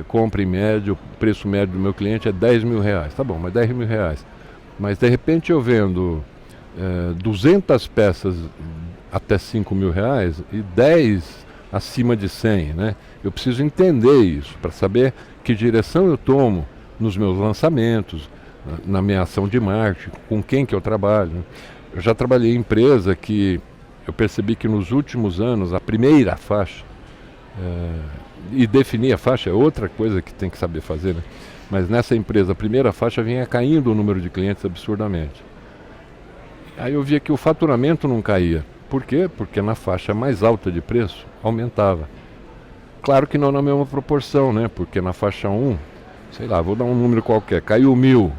compra em média, o preço médio do meu cliente é 10 mil reais. Tá bom, mas 10 mil reais. Mas de repente eu vendo 200 peças até 5 mil reais e 10 acima de 100, né? Eu preciso entender isso para saber que direção eu tomo nos meus lançamentos, na minha ação de marketing, com quem que eu trabalho, né? Eu já trabalhei em empresa que eu percebi que nos últimos anos a primeira faixa, e definir a faixa é outra coisa que tem que saber fazer, né? Mas nessa empresa a primeira faixa vinha caindo o número de clientes absurdamente. Aí eu via que o faturamento não caía. Por quê? Porque na faixa mais alta de preço aumentava. Claro que não na mesma proporção, né? Porque na faixa 1, sei lá, vou dar um número qualquer, caiu 1.000.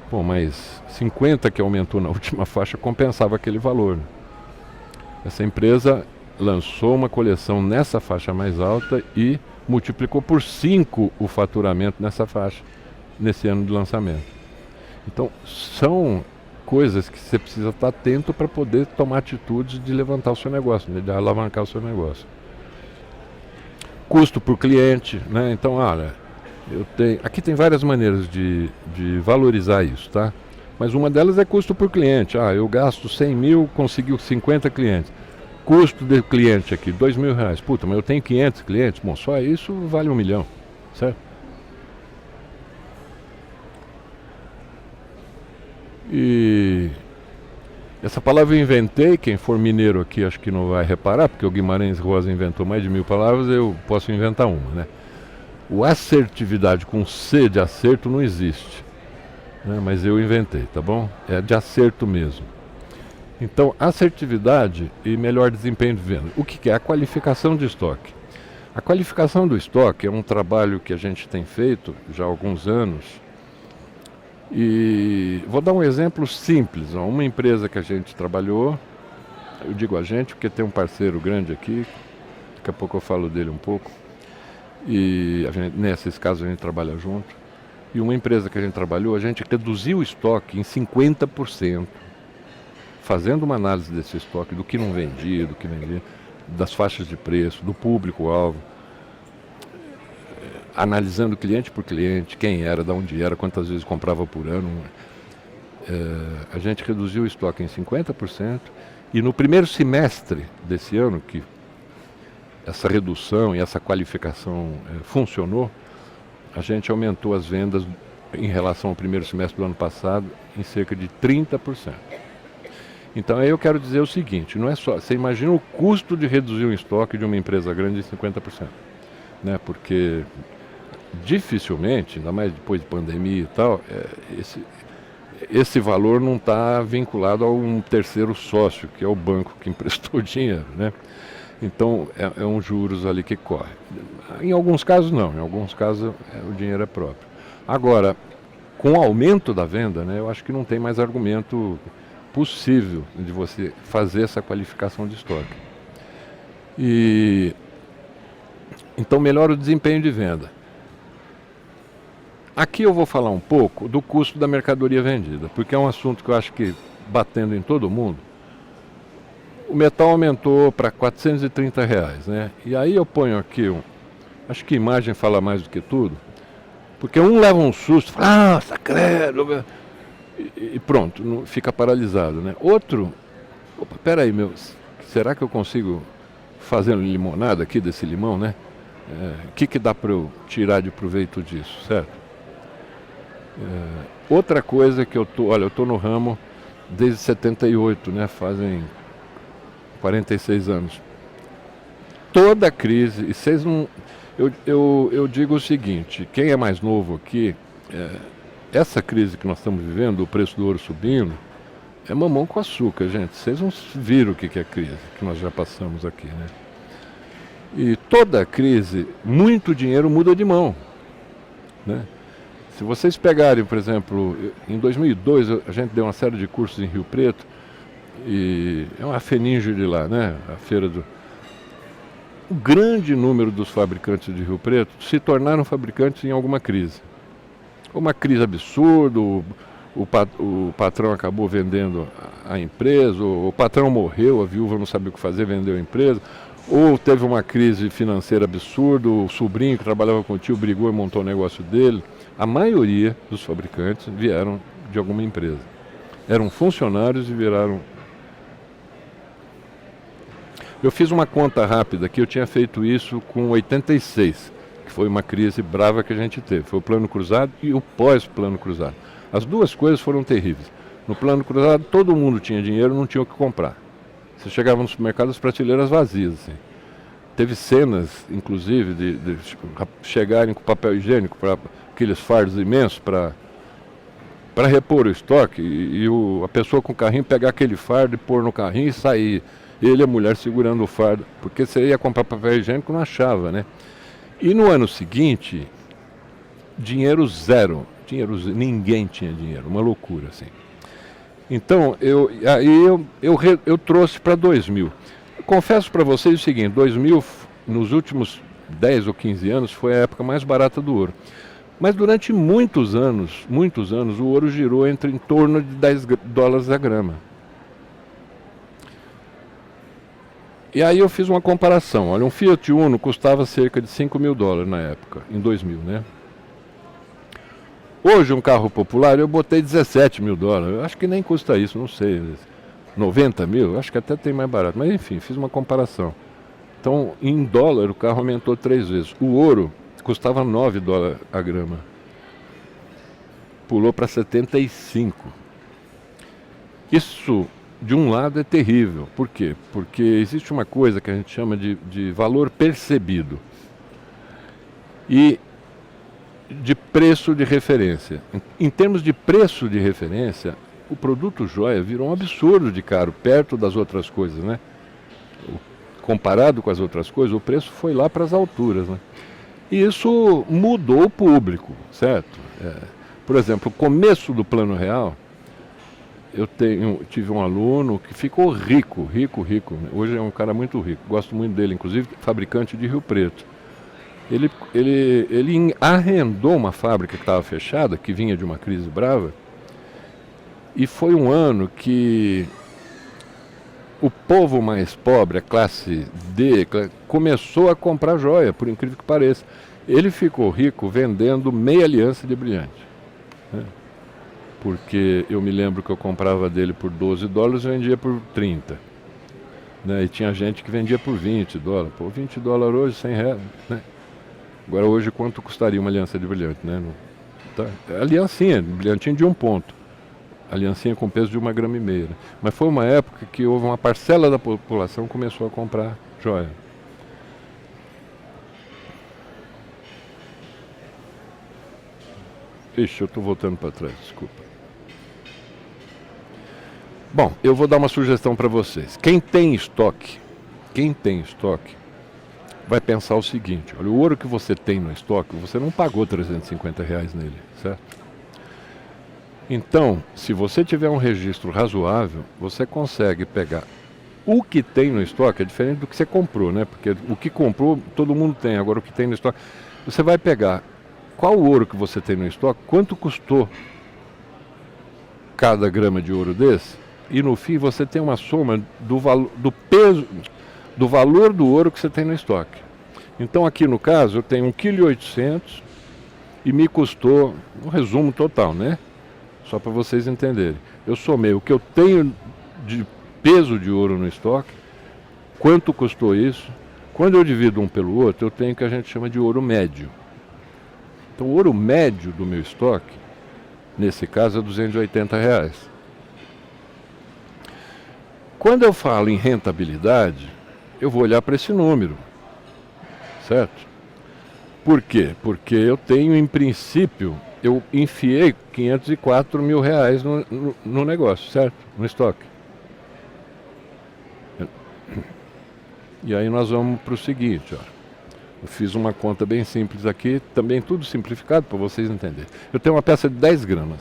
Pô, mas 50 que aumentou na última faixa compensava aquele valor, né? Essa empresa lançou uma coleção nessa faixa mais alta e multiplicou por 5 o faturamento nessa faixa, nesse ano de lançamento. Então, são coisas que você precisa estar atento para poder tomar atitudes de levantar o seu negócio, né? De alavancar o seu negócio. custo por cliente, né? Então, olha, aqui tem várias maneiras de valorizar isso, tá? Mas uma delas é custo por cliente. Eu gasto 100 mil, consegui 50 clientes. Custo de cliente aqui, R$ 2.000. Puta, mas eu tenho 500 clientes. Bom, só isso vale 1 milhão, certo? E essa palavra eu inventei, quem for mineiro aqui acho que não vai reparar, porque o Guimarães Rosa inventou mais de 1.000 palavras, eu posso inventar uma, né? O assertividade com C de acerto não existe, né? Mas eu inventei, tá bom? É de acerto mesmo. Então, assertividade e melhor desempenho de venda. O que é? A qualificação de estoque. A qualificação do estoque é um trabalho que a gente tem feito já há alguns anos. E vou dar um exemplo simples. Uma empresa que a gente trabalhou, eu digo a gente porque tem um parceiro grande aqui, daqui a pouco eu falo dele um pouco, e nesses casos a gente trabalha junto. E uma empresa que a gente trabalhou, a gente reduziu o estoque em 50%, fazendo uma análise desse estoque, do que não vendia, do que vendia, das faixas de preço, do público-alvo, analisando cliente por cliente, quem era, de onde era, quantas vezes comprava por ano. A gente reduziu o estoque em 50% e no primeiro semestre desse ano, que essa redução e essa qualificação funcionou, a gente aumentou as vendas em relação ao primeiro semestre do ano passado em cerca de 30%. Então aí eu quero dizer o seguinte, não é só, você imagina o custo de reduzir um estoque de uma empresa grande em 50%, né? Porque dificilmente, ainda mais depois de pandemia e tal, esse valor não está vinculado a um terceiro sócio, que é o banco que emprestou dinheiro, né? Então é um juros ali que corre. Em alguns casos não, em alguns casos o dinheiro é próprio. Agora, com o aumento da venda, né, eu acho que não tem mais argumento possível de você fazer essa qualificação de estoque. Então melhora o desempenho de venda. Aqui eu vou falar um pouco do custo da mercadoria vendida, porque é um assunto que eu acho que, batendo em todo mundo, o metal aumentou para R$ 430, né? E aí eu ponho aqui, acho que a imagem fala mais do que tudo, porque um leva um susto, fala, credo, e pronto, fica paralisado, né? Outro, opa, peraí, será que eu consigo fazer limonada aqui desse limão, né? O que dá para eu tirar de proveito disso, certo? Outra coisa que eu tô no ramo desde 78, né? Fazem 46 anos. Toda crise, e vocês não... Eu digo o seguinte, quem é mais novo aqui, essa crise que nós estamos vivendo, o preço do ouro subindo, é mamão com açúcar, gente. Vocês não viram o que é crise, que nós já passamos aqui, né? E toda crise, muito dinheiro muda de mão, né? Se vocês pegarem, por exemplo, em 2002 a gente deu uma série de cursos em Rio Preto, e é uma feninge de lá, né? A feira do... O grande número dos fabricantes de Rio Preto se tornaram fabricantes em alguma crise. Uma crise absurda, o patrão acabou vendendo a empresa, o patrão morreu, a viúva não sabia o que fazer, vendeu a empresa, ou teve uma crise financeira absurda, o sobrinho que trabalhava com o tio brigou e montou o negócio dele. A maioria dos fabricantes vieram de alguma empresa. Eram funcionários e viraram... Eu fiz uma conta rápida que eu tinha feito isso com 86, que foi uma crise brava que a gente teve. Foi o plano cruzado e o pós-plano cruzado. As duas coisas foram terríveis. No plano cruzado todo mundo tinha dinheiro, não tinha o que comprar. Você chegava no supermercado, as prateleiras vazias, assim. Teve cenas, inclusive, de chegarem com papel higiênico, para aqueles fardos imensos, para repor o estoque, e a pessoa com o carrinho pegar aquele fardo e pôr no carrinho e sair. Ele e a mulher segurando o fardo, porque você ia comprar papel higiênico, não achava, né? E no ano seguinte, dinheiro zero. Ninguém tinha dinheiro, uma loucura, assim. Então, eu trouxe para 2000. Confesso para vocês o seguinte, 2000, nos últimos 10 ou 15 anos, foi a época mais barata do ouro. Mas durante muitos anos, o ouro girou em torno de $10 a grama. E aí eu fiz uma comparação. Olha, um Fiat Uno custava cerca de $5.000 na época, em 2000, né? Hoje um carro popular eu botei $17.000. Eu acho que nem custa isso, não sei. 90 mil, acho que até tem mais barato. Mas enfim, fiz uma comparação. Então, em dólar, o carro aumentou 3 vezes. O ouro custava $9 a grama. Pulou para 75. Isso, de um lado, é terrível. Por quê? Porque existe uma coisa que a gente chama de valor percebido e de preço de referência. Em termos de preço de referência, o produto joia virou um absurdo de caro, perto das outras coisas, né? Comparado com as outras coisas, o preço foi lá para as alturas, né? E isso mudou o público, certo? Por exemplo, o começo do Plano Real, tive um aluno que ficou rico. Hoje é um cara muito rico, gosto muito dele, inclusive fabricante de Rio Preto. Ele arrendou uma fábrica que estava fechada, que vinha de uma crise brava, e foi um ano que o povo mais pobre, a classe D, começou a comprar joia, por incrível que pareça. Ele ficou rico vendendo meia aliança de brilhante, né? Porque eu me lembro que eu comprava dele por $12 e vendia por 30, né? E tinha gente que vendia por $20. Pô, $20 hoje, R$100, né? Agora hoje quanto custaria uma aliança de brilhante, né? Tá? Aliancinha, brilhantinho de 1 ponto. Aliancinha com peso de 1,5 grama. Né? Mas foi uma época que houve uma parcela da população que começou a comprar joia. Ixi, eu estou voltando para trás, desculpa. Bom, eu vou dar uma sugestão para vocês. Quem tem estoque, vai pensar o seguinte: olha, o ouro que você tem no estoque, você não pagou R$350 nele, certo? Então, se você tiver um registro razoável, você consegue pegar o que tem no estoque, é diferente do que você comprou, né? Porque o que comprou, todo mundo tem, agora o que tem no estoque, você vai pegar qual o ouro que você tem no estoque, quanto custou cada grama de ouro desse, e no fim você tem uma soma do peso, do valor do ouro que você tem no estoque. Então aqui no caso eu tenho 1,8 kg e me custou, um resumo total, né? Só para vocês entenderem. Eu somei o que eu tenho de peso de ouro no estoque, quanto custou isso. Quando eu divido um pelo outro, eu tenho o que a gente chama de ouro médio. Então o ouro médio do meu estoque, nesse caso, é R$280. Quando eu falo em rentabilidade, eu vou olhar para esse número, certo? Por quê? Porque eu tenho, em princípio, eu enfiei R$504 mil no negócio, certo? No estoque. E aí nós vamos para o seguinte, ó. Eu fiz uma conta bem simples aqui, também tudo simplificado para vocês entenderem. Eu tenho uma peça de 10 gramas.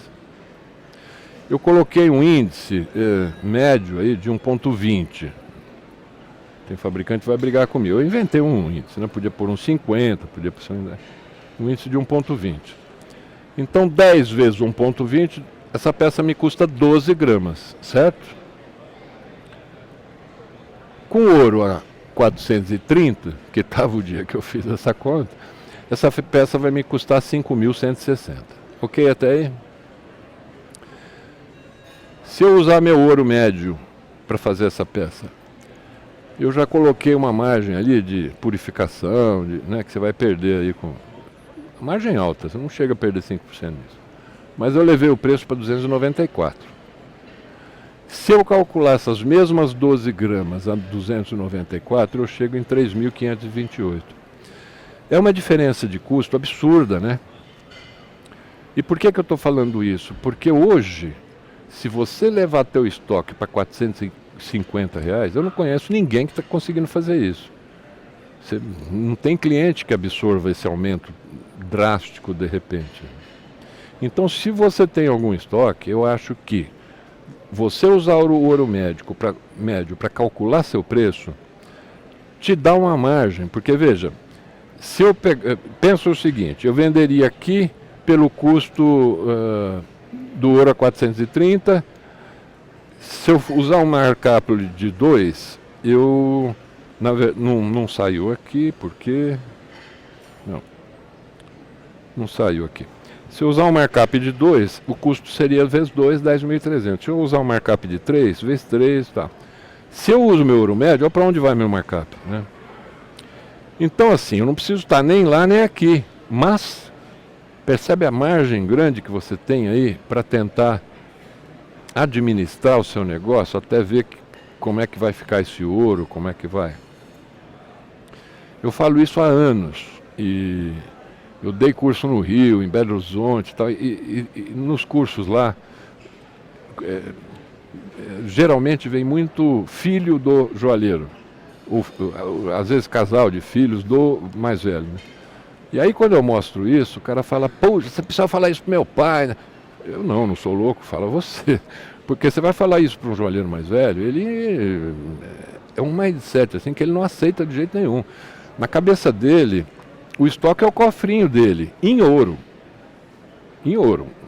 Eu coloquei um índice médio aí de 1,20. Tem fabricante que vai brigar comigo. Eu inventei um índice, né? Podia pôr um 50, podia pôr um índice de 1,20. Então 10 vezes 1,20, essa peça me custa 12 gramas, certo? Com ouro a 430, que estava o dia que eu fiz essa conta, essa peça vai me custar 5.160. Ok até aí? Se eu usar meu ouro médio para fazer essa peça, eu já coloquei uma margem ali de purificação, né, que você vai perder aí com margem alta, você não chega a perder 5% nisso. Mas eu levei o preço para 294. Se eu calcular essas mesmas 12 gramas a 294, eu chego em 3.528. É uma diferença de custo absurda, né? E por que eu estou falando isso? Porque hoje, se você levar teu estoque para R$450, eu não conheço ninguém que está conseguindo fazer isso. Você não tem cliente que absorva esse aumento drástico de repente. Então, se você tem algum estoque, eu acho que você usar o ouro médio para calcular seu preço te dá uma margem, porque veja, se eu penso o seguinte, eu venderia aqui pelo custo do ouro a 430, se eu usar um markup de 2, eu Não saiu aqui, porque... Não saiu aqui. Se eu usar um markup de 2, o custo seria vezes 2, 10.300. Se eu usar um markup de 3, vezes 3, tá. Se eu uso meu ouro médio, olha para onde vai meu markup, né? Então, assim, eu não preciso estar nem lá nem aqui. Mas, percebe a margem grande que você tem aí para tentar administrar o seu negócio, até ver como é que vai ficar esse ouro, como é que vai. Eu falo isso há anos e eu dei curso no Rio, em Belo Horizonte e tal, e nos cursos lá, geralmente vem muito filho do joalheiro, às vezes casal de filhos do mais velho, né? E aí quando eu mostro isso, o cara fala, poxa, você precisa falar isso pro meu pai, né? Eu não sou louco, fala você. Porque você vai falar isso para um joalheiro mais velho, ele é um mindset assim que ele não aceita de jeito nenhum. Na cabeça dele, o estoque é o cofrinho dele, em ouro,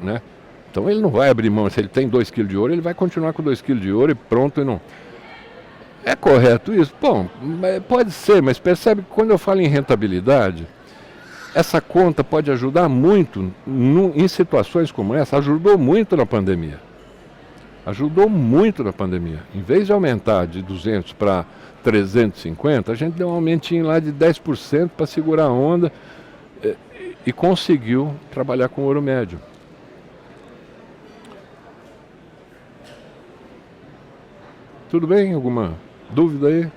né? Então ele não vai abrir mão, se ele tem 2 kg de ouro, ele vai continuar com 2 kg de ouro e pronto. E não. É correto isso? Bom, pode ser, mas percebe que quando eu falo em rentabilidade, essa conta pode ajudar muito em situações como essa, ajudou muito na pandemia. Ajudou muito na pandemia. Em vez de aumentar de 200 para 350, a gente deu um aumentinho lá de 10% para segurar a onda e conseguiu trabalhar com ouro médio. Tudo bem? Alguma dúvida aí?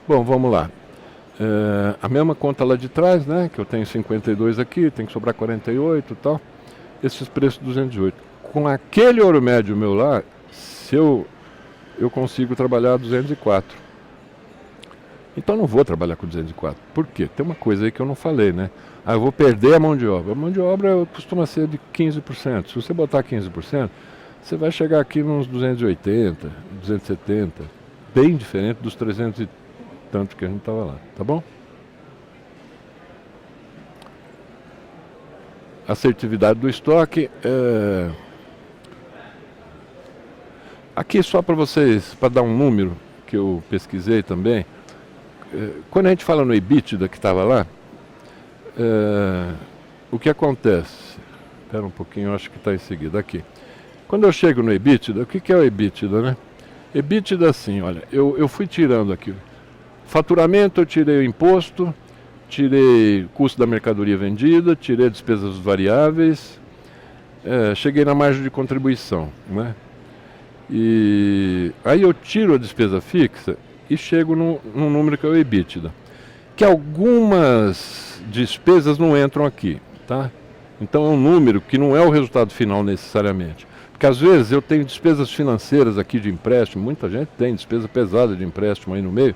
Bom, vamos lá. A mesma conta lá de trás, né? Que eu tenho 52 aqui, tem que sobrar 48 e tal. Esses preços 208. Com aquele ouro médio meu lá, se eu consigo trabalhar 204. Então não vou trabalhar com 204. Por quê? Tem uma coisa aí que eu não falei, né? Eu vou perder a mão de obra. A mão de obra costuma ser de 15%. Se você botar 15%, você vai chegar aqui nos 280, 270. Bem diferente dos 300 e tanto que a gente estava lá, tá bom? Assertividade do estoque. Aqui só para vocês, para dar um número que eu pesquisei também. Quando a gente fala no EBITDA que estava lá, o que acontece? Espera um pouquinho, eu acho que está em seguida aqui. Quando eu chego no EBITDA, o que é o EBITDA, né? EBITDA assim, olha, eu fui tirando aqui. Faturamento, eu tirei o imposto, tirei o custo da mercadoria vendida, tirei despesas variáveis, cheguei na margem de contribuição, né? E aí eu tiro a despesa fixa e chego num número que é o EBITDA. Que algumas despesas não entram aqui, tá? Então é um número que não é o resultado final necessariamente. Porque às vezes eu tenho despesas financeiras aqui de empréstimo, muita gente tem despesa pesada de empréstimo aí no meio,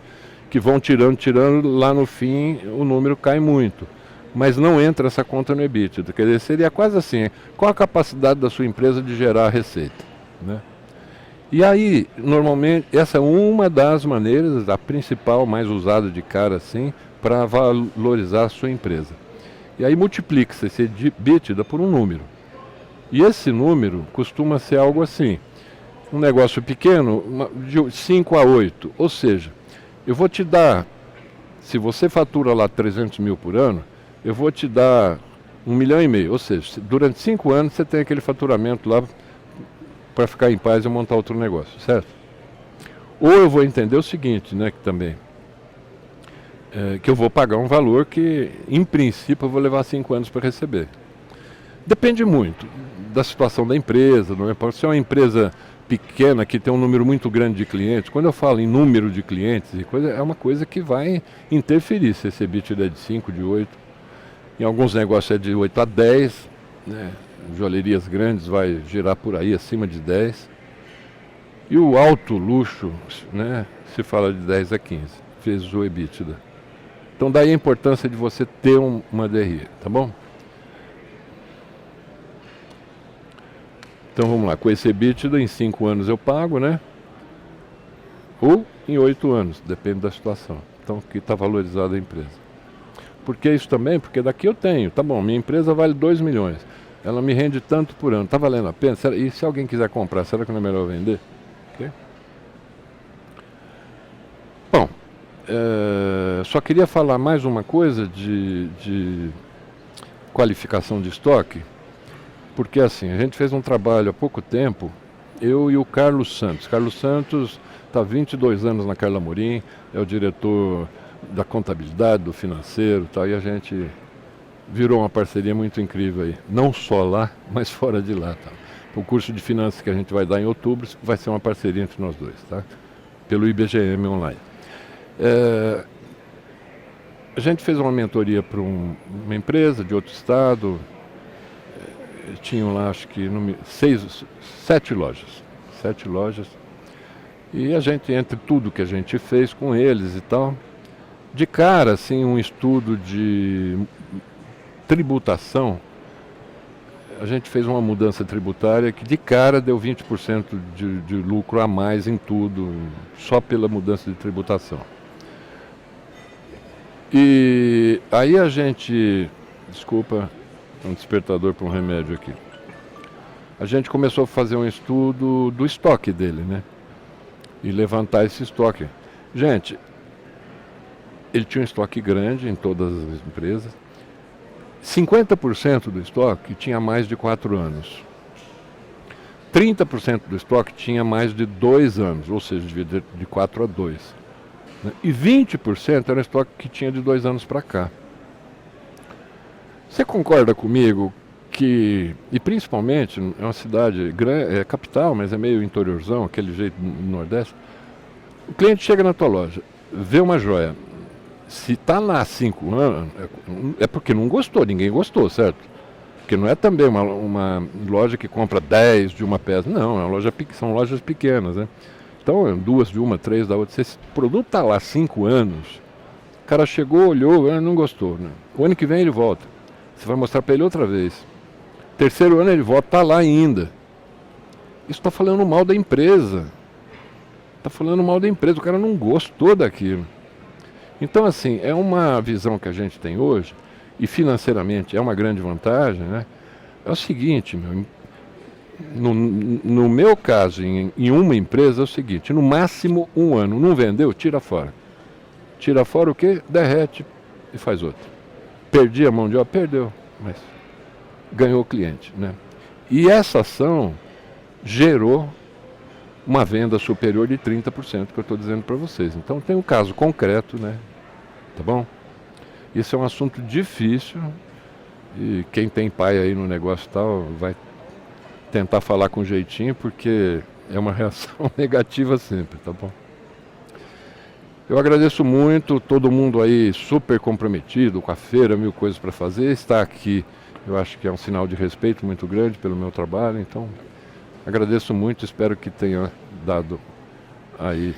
que vão tirando, lá no fim o número cai muito. Mas não entra essa conta no EBITDA. Quer dizer, seria quase assim, qual a capacidade da sua empresa de gerar receita, né? E aí, normalmente, essa é uma das maneiras, a principal, mais usada de cara assim, para valorizar a sua empresa. E aí multiplica-se esse EBITDA por um número. E esse número costuma ser algo assim, um negócio pequeno, de 5 a 8, ou seja, eu vou te dar, se você fatura lá 300 mil por ano, eu vou te dar 1,5 milhão, ou seja, durante 5 anos você tem aquele faturamento lá para ficar em paz e montar outro negócio, certo? Ou eu vou entender o seguinte, né, que também, que eu vou pagar um valor que, em princípio, eu vou levar 5 anos para receber. Depende muito da situação da empresa, não é? Pode ser uma empresa pequena que tem um número muito grande de clientes. Quando eu falo em número de clientes e coisa, é uma coisa que vai interferir se esse EBITDA é de 5, de 8. Em alguns negócios é de 8 a 10, né? Joalherias grandes vai girar por aí acima de 10. E o alto luxo, né, se fala de 10 a 15 vezes o EBITDA. Então daí a importância de você ter uma DRE, tá bom? Então vamos lá, com esse EBITDA em 5 anos eu pago, né? Ou em 8 anos, depende da situação. Então aqui está valorizada a empresa. Por que isso também? Porque daqui eu tenho, tá bom, minha empresa vale 2 milhões. ela me rende tanto por ano, está valendo a pena? E se alguém quiser comprar, será que não é melhor vender? Okay? Bom, só queria falar mais uma coisa de qualificação de estoque, porque assim, a gente fez um trabalho há pouco tempo, eu e o Carlos Santos. Carlos Santos está há 22 anos na Carla Amorim, é o diretor da contabilidade, do financeiro e tal, e a gente virou uma parceria muito incrível aí. Não só lá, mas fora de lá. Tá? O curso de finanças que a gente vai dar em outubro vai ser uma parceria entre nós dois, tá? Pelo IBGM online. A gente fez uma mentoria para uma empresa de outro estado, tinham lá acho que 7 lojas, e a gente, entre tudo que a gente fez com eles e tal, de cara assim um estudo de tributação, a gente fez uma mudança tributária que de cara deu 20% de lucro a mais em tudo, só pela mudança de tributação. E aí a gente, desculpa, um despertador para um remédio aqui. A gente começou a fazer um estudo do estoque dele, né? E levantar esse estoque. Gente, ele tinha um estoque grande em todas as empresas. 50% do estoque tinha mais de 4 anos. 30% do estoque tinha mais de 2 anos, ou seja, de 4 a 2. E 20% era estoque que tinha de 2 anos para cá. Você concorda comigo que, e principalmente, é uma cidade grande, é capital, mas é meio interiorzão, aquele jeito no Nordeste, o cliente chega na tua loja, vê uma joia, se está lá há 5 anos, é porque não gostou, ninguém gostou, certo? Porque não é também uma loja que compra 10 de uma peça, não, é uma loja, são lojas pequenas, né? Então, 2 de uma, 3 da outra. Se esse produto está lá há 5 anos, o cara chegou, olhou, não gostou. Né? O ano que vem ele volta. Você vai mostrar para ele outra vez. Terceiro ano ele volta, está lá ainda. Isso está falando mal da empresa. Está falando mal da empresa, o cara não gostou daquilo. Então, assim, é uma visão que a gente tem hoje, e financeiramente é uma grande vantagem, né? É o seguinte, no meu caso, em uma empresa, é o seguinte, no máximo 1 ano, não vendeu, tira fora. Tira fora o quê? Derrete e faz outro. Perdi a mão de obra? Perdeu, mas ganhou o cliente, né? E essa ação gerou uma venda superior de 30%, que eu estou dizendo para vocês. Então tem um caso concreto, né? Tá bom? Isso é um assunto difícil e quem tem pai aí no negócio tal vai tentar falar com jeitinho, porque é uma reação negativa sempre, tá bom? Eu agradeço muito, todo mundo aí super comprometido com a feira, 1000 coisas para fazer, estar aqui, eu acho que é um sinal de respeito muito grande pelo meu trabalho, então agradeço muito, espero que tenha dado aí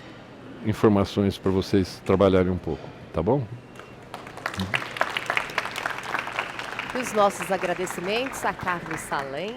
informações para vocês trabalharem um pouco, tá bom? Os nossos agradecimentos a Carlos Salem.